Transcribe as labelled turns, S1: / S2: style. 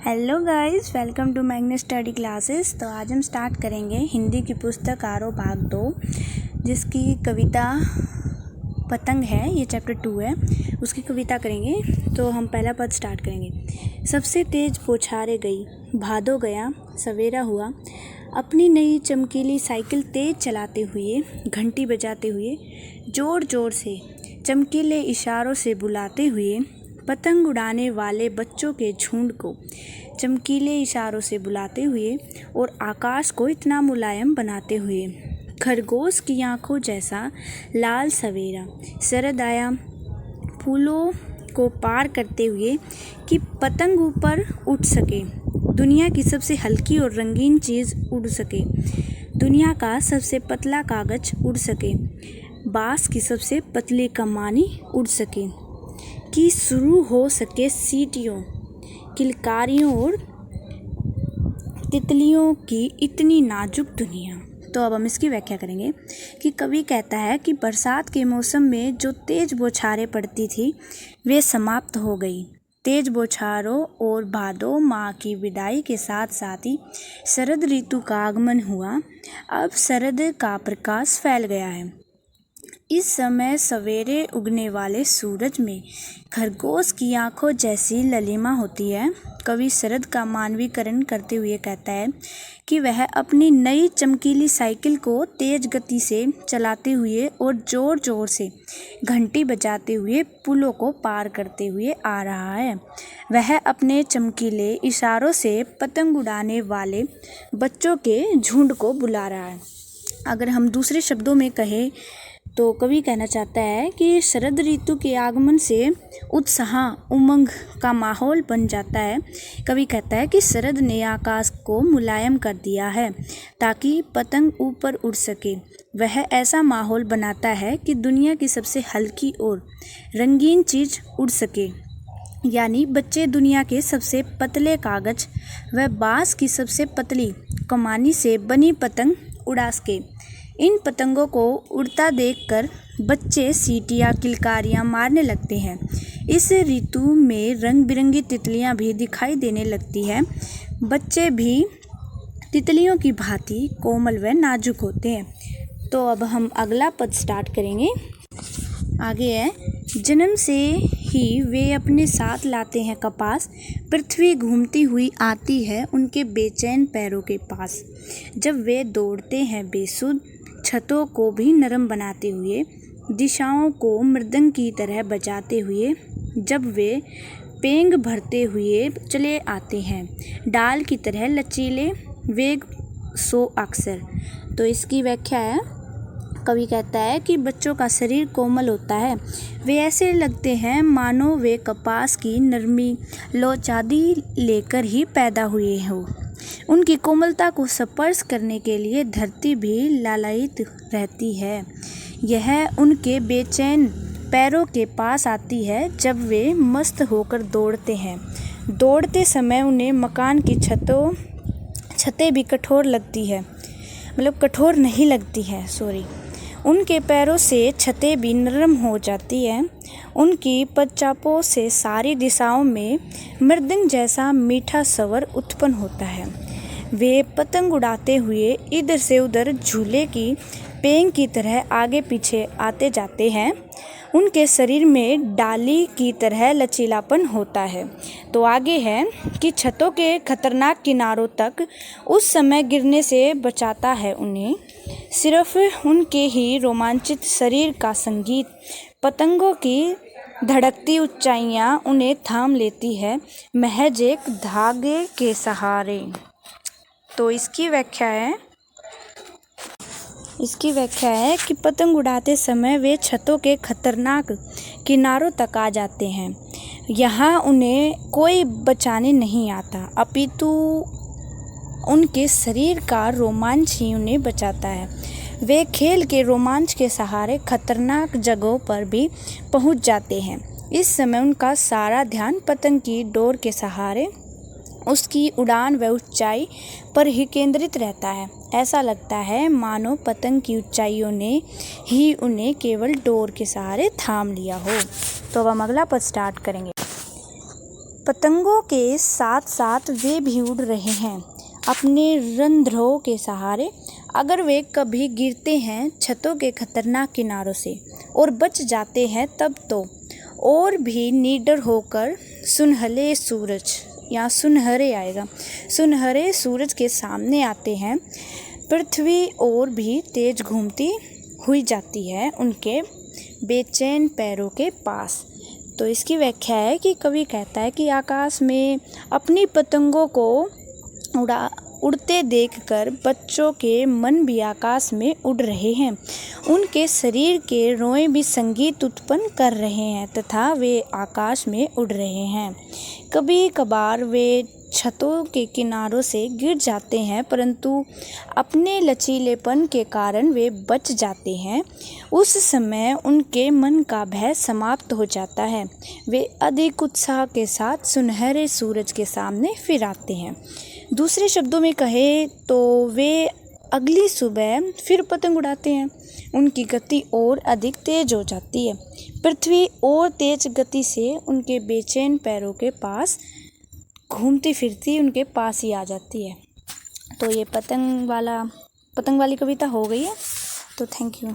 S1: Hello guys, welcome to magnes study classes. तो आज हम स्टार्ट करेंगे हिंदी की पुस्तक आरो भाग 2, जिसकी कविता पतंग है। ये चैप्टर 2 है, उसकी कविता करेंगे। तो हम पहला पद स्टार्ट करेंगे। सबसे तेज पोछारे गई, भादो गया, सवेरा हुआ। अपनी नई चमकीली साइकिल तेज चलाते हुए, घंटी बजाते हुए, जोर जोर से चमकीले इशारों से बुलाते हुए, पतंग उड़ाने वाले बच्चों के झुंड को चमकीले इशारों से बुलाते हुए और आकाश को इतना मुलायम बनाते हुए, खरगोश की आंखों जैसा लाल सवेरा शरद आया, फूलों को पार करते हुए कि पतंग ऊपर उठ सके, दुनिया की सबसे हल्की और रंगीन चीज़ उड़ सके, दुनिया का सबसे पतला कागज उड़ सके, बांस की सबसे पतली कमानी उड़ सके, कि शुरू हो सके सीटियों, किलकारियों और तितलियों की इतनी नाजुक दुनिया। तो अब हम इसकी व्याख्या करेंगे कि कवि कहता है कि बरसात के मौसम में जो तेज बौछारें पड़ती थी वे समाप्त हो गई। तेज बौछारों और भादो माह की विदाई के साथ साथ ही शरद ऋतु का आगमन हुआ। अब शरद का प्रकाश फैल गया है। इस समय सवेरे उगने वाले सूरज में खरगोश की आंखों जैसी ललिमा होती है। कवि शरद का मानवीकरण करते हुए कहता है कि वह अपनी नई चमकीली साइकिल को तेज गति से चलाते हुए और जोर जोर से घंटी बजाते हुए पुलों को पार करते हुए आ रहा है। वह अपने चमकीले इशारों से पतंग उड़ाने वाले बच्चों के झुंड को बुला रहा है। अगर हम दूसरे शब्दों में कहें तो कवि कहना चाहता है कि शरद ऋतु के आगमन से उत्साह उमंग का माहौल बन जाता है। कवि कहता है कि शरद ने आकाश को मुलायम कर दिया है ताकि पतंग ऊपर उड़ सके। वह ऐसा माहौल बनाता है कि दुनिया की सबसे हल्की और रंगीन चीज़ उड़ सके, यानी बच्चे दुनिया के सबसे पतले कागज व बांस की सबसे पतली कमानी से बनी पतंग उड़ा सके। इन पतंगों को उड़ता देखकर बच्चे सीटियाँ किलकारियाँ मारने लगते हैं। इस ऋतु में रंग बिरंगी तितलियाँ भी दिखाई देने लगती हैं। बच्चे भी तितलियों की भांति कोमल व नाजुक होते हैं। तो अब हम अगला पद स्टार्ट करेंगे। आगे है, जन्म से ही वे अपने साथ लाते हैं कपास, पृथ्वी घूमती हुई आती है उनके बेचैन पैरों के पास। जब वे दौड़ते हैं बेसुध, छतों को भी नरम बनाते हुए, दिशाओं को मृदंग की तरह बजाते हुए, जब वे पेंग भरते हुए चले आते हैं, डाल की तरह लचीले वेग सो अक्सर। तो इसकी व्याख्या है, कवि कहता है कि बच्चों का शरीर कोमल होता है। वे ऐसे लगते हैं मानो वे कपास की नरमी लोचादी लेकर ही पैदा हुए हो। उनकी कोमलता को स्पर्श करने के लिए धरती भी लालायित रहती है। यह उनके बेचैन पैरों के पास आती है जब वे मस्त होकर दौड़ते हैं। दौड़ते समय उन्हें मकान की छतें भी कठोर नहीं लगती है। उनके पैरों से छतें भी नरम हो जाती हैं। उनकी पदचापों से सारी दिशाओं में मृदंग जैसा मीठा स्वर उत्पन्न होता है। वे पतंग उड़ाते हुए इधर से उधर झूले की पेंग की तरह आगे पीछे आते जाते हैं। उनके शरीर में डाली की तरह लचीलापन होता है। तो आगे है कि छतों के खतरनाक किनारों तक उस समय गिरने से बचाता है उन्हें। सिर्फ उनके ही रोमांचित शरीर का संगीत, पतंगों की धड़कती ऊंचाइयां उन्हें थाम लेती है महज एक धागे के सहारे। तो इसकी व्याख्या है कि पतंग उड़ाते समय वे छतों के खतरनाक किनारों तक आ जाते हैं। यहाँ उन्हें कोई बचाने नहीं आता, अपितु उनके शरीर का रोमांच ही उन्हें बचाता है। वे खेल के रोमांच के सहारे खतरनाक जगहों पर भी पहुंच जाते हैं। इस समय उनका सारा ध्यान पतंग की डोर के सहारे उसकी उड़ान व ऊंचाई पर ही केंद्रित रहता है। ऐसा लगता है मानो पतंग की ऊंचाइयों ने ही उन्हें केवल डोर के सहारे थाम लिया हो। तो अब हम अगला पद स्टार्ट करेंगे। पतंगों के साथ साथ वे भी उड़ रहे हैं अपने रंध्रों के सहारे। अगर वे कभी गिरते हैं छतों के खतरनाक किनारों से और बच जाते हैं तब तो और भी निडर होकर सुनहले सूरज, यहाँ सुनहरे आएगा, सुनहरे सूरज के सामने आते हैं। पृथ्वी और भी तेज घूमती हुई जाती है उनके बेचैन पैरों के पास। तो इसकी व्याख्या है कि कवि कहता है कि आकाश में अपनी पतंगों को उड़ते देखकर बच्चों के मन भी आकाश में उड़ रहे हैं। उनके शरीर के रोए भी संगीत उत्पन्न कर रहे हैं तथा वे आकाश में उड़ रहे हैं। कभी कभार वे छतों के किनारों से गिर जाते हैं, परंतु अपने लचीलेपन के कारण वे बच जाते हैं। उस समय उनके मन का भय समाप्त हो जाता है। वे अधिक उत्साह के साथ सुनहरे सूरज के सामने फिर आते हैं। दूसरे शब्दों में कहे तो वे अगली सुबह फिर पतंग उड़ाते हैं। उनकी गति और अधिक तेज हो जाती है। पृथ्वी और तेज गति से उनके बेचैन पैरों के पास घूमती फिरती उनके पास ही आ जाती है। तो ये पतंग वाली कविता हो गई है। तो थैंक यू।